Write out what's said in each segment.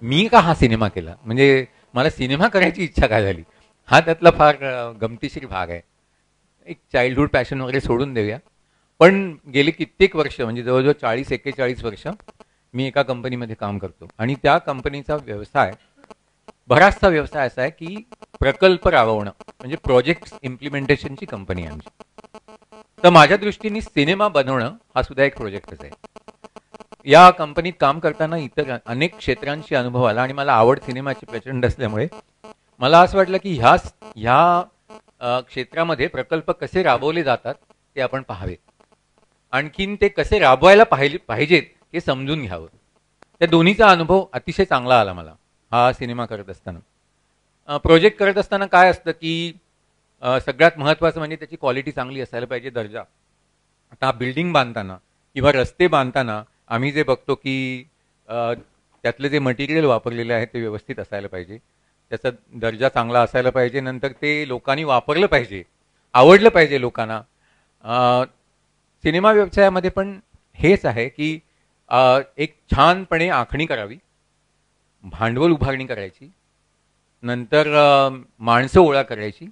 मी का हा सिनेमा केला, म्हणजे मला सिनेमा करायची इच्छा काय झाली, हा त्यातला फार गमतीशीर भाग आहे. एक चाइल्डहुड पॅशन वगैरे सोडून देऊया. पण गेली कित्येक वर्ष, म्हणजे जवळजवळ 40-41 वर्ष मी एका कंपनीमध्ये काम करतो. आणि त्या कंपनीचा व्यवसाय, बराचसा व्यवसाय असा आहे की प्रकल्प राबवणं, म्हणजे प्रोजेक्ट इम्प्लिमेंटेशनची कंपनी आहे आमची. तर माझ्या दृष्टीने सिनेमा बनवणं हा सुद्धा एक प्रोजेक्टच आहे. या कंपनीत काम करताना इतर अनेक क्षेत्रांशी अनुभव आला आणि मला आवड सिनेमाची प्रचंड असल्यामुळे मला असं वाटलं की ह्या क्षेत्रामध्ये प्रकल्प कसे राबवले जातात ते आपण पाहावे, आणखीन ते कसे राबवायला पाहिजेत हे समजून घ्यावं. त्या दोन्हीचा अनुभव अतिशय चांगला आला मला हा सिनेमा करत असताना. प्रोजेक्ट करत असताना काय असतं की सगळ्यात महत्त्वाचं म्हणजे त्याची क्वालिटी चांगली असायला पाहिजे, दर्जा. आता बिल्डिंग बांधताना किंवा रस्ते बांधताना आम्ही जे बघतो की त्यातले जे मटेरियल वापरलेले आहे ते व्यवस्थित असायला पाहिजे, त्याचा दर्जा चांगला असायला पाहिजे, नंतर ते लोकांनी वापरलं पाहिजे, आवडलं पाहिजे लोकांना. सिनेमा व्यवसायामध्ये पण हेच आहे की एक छानपणे आखणी करावी, भांडवल उभारणी करायची, नंतर माणसं गोळा करायची,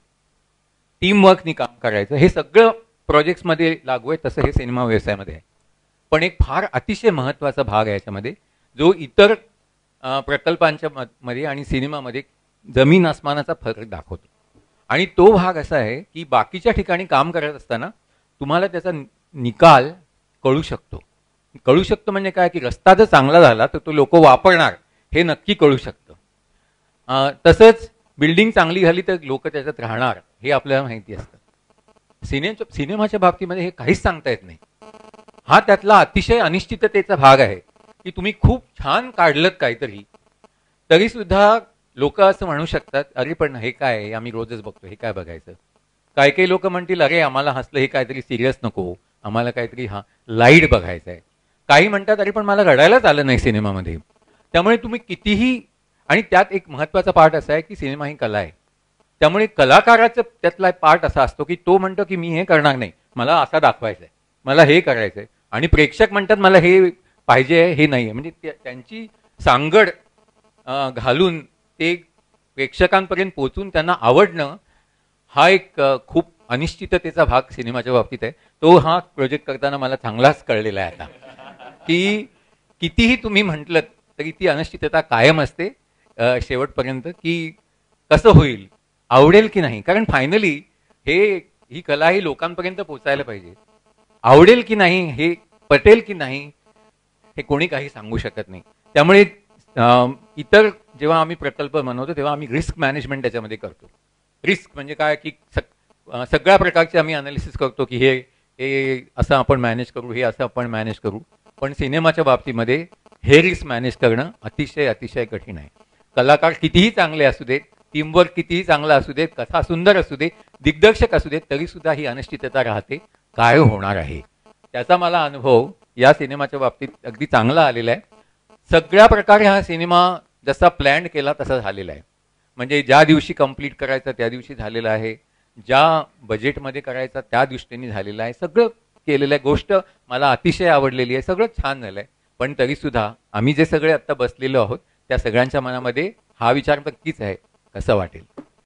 टीमवर्कनी काम करायचं. हे सगळं प्रोजेक्ट्समध्ये लागू आहे, तसं हे सिनेमा व्यवसायामध्ये आहे. पण एक फार अतिशय महत्त्वाचा भाग आहे याच्यामध्ये, जो इतर प्रकल्पांच्या मध्ये आणि सिनेमामध्ये जमीन आसमानाचा फरक दाखवतो. आणि तो भाग असा आहे की बाकीच्या ठिकाणी काम करत असताना तुम्हाला त्याचा निकाल कळू शकतो. कळू शकतो म्हणजे काय की रस्ता जर चांगला झाला तर तो लोक वापरणार हे नक्की कळू शकतं. तसंच बिल्डिंग चांगली झाली तर लोक त्याच्यात राहणार हे आपल्याला माहिती असतं. सिनेमाच्या बाबतीमध्ये हे काहीच सांगता येत नाही. हा त्यातला अतिशय अनिश्चिततेचा भाग आहे की तुम्ही खूप छान काढलत काहीतरी, तरी सुद्धा लोक असं म्हणू शकतात, अरे पण हे काय, आम्ही रोजच बघतो, हे काय बघायचं. काही काही लोक म्हणतील, अरे आम्हाला हसलं, हे काहीतरी सिरियस नको, आम्हाला काहीतरी लाईट बघायचं आहे. काही म्हणतात, अरे पण मला रडायलाच आलं नाही सिनेमामध्ये. त्यामुळे तुम्ही कितीही, आणि त्यात एक महत्त्वाचा पार्ट असा आहे की सिनेमा ही कला आहे. त्यामुळे कलाकाराचा त्यातला पार्ट असा असतो की तो म्हणतो की मी हे करणार नाही, मला असा दाखवायचं आहे, मला हे करायचं आहे. आणि प्रेक्षक म्हणतात मला हे पाहिजे आहे, हे नाही आहे. म्हणजे त्यांची सांगड घालून ते प्रेक्षकांपर्यंत पोहोचून त्यांना आवडणं हा एक खूप अनिश्चिततेचा भाग सिनेमाच्या बाबतीत आहे. तो हा प्रोजेक्ट करताना मला चांगलाच कळलेला आहे आता, की कितीही तुम्ही म्हटलं तरी ती अनिश्चितता कायम असते शेवटपर्यंत, की कसं होईल, आवडेल की नाही. कारण फायनली ही कला ही लोकांपर्यंत पोहोचायला पाहिजे. आवडेल की नाही, हे पटेल की नाही, हे कोणी काही सांगू शकत नाही. त्यामुळे इतर जेव्हा आम्ही प्रकल्प बनवतो तेव्हा आम्ही रिस्क मॅनेजमेंट त्याच्यामध्ये करतो. रिस्क म्हणजे काय की सगळ्या प्रकारचे आम्ही अनालिसिस करतो की हे असं आपण मॅनेज करू, हे असं आपण मॅनेज करू. पण सिनेमाच्या बाबतीमध्ये हे रिस्क मॅनेज करणं अतिशय अतिशय कठीण आहे. कलाकार कितीही चांगले असू देत, टीमवर्क कितीही चांगला असू देत, कथा सुंदर असू दे, दिग्दर्शक असू देत, तरी सुद्धा ही अनिश्चितता राहते, काय होणार आहे. त्याचा मला अनुभव या सिनेमाच्या बाबतीत अगदी चांगला आलेला आहे. सगळ्या प्रकारे हा सिनेमा जसा प्लॅन केला तसा झालेला आहे. म्हणजे ज्या दिवशी कंप्लीट करायचा त्या दिवशी झालेला आहे, ज्या बजेटमध्ये करायचा त्या दृष्टीने झालेला आहे, सगळं केलेलं आहे. गोष्ट मला अतिशय आवडलेली आहे, सगळं छान झालं आहे. पण तरीसुद्धा आम्ही जे सगळे आत्ता बसलेलो आहोत त्या सगळ्यांच्या मनामध्ये हा विचार नक्कीच आहे, कसं वाटेल.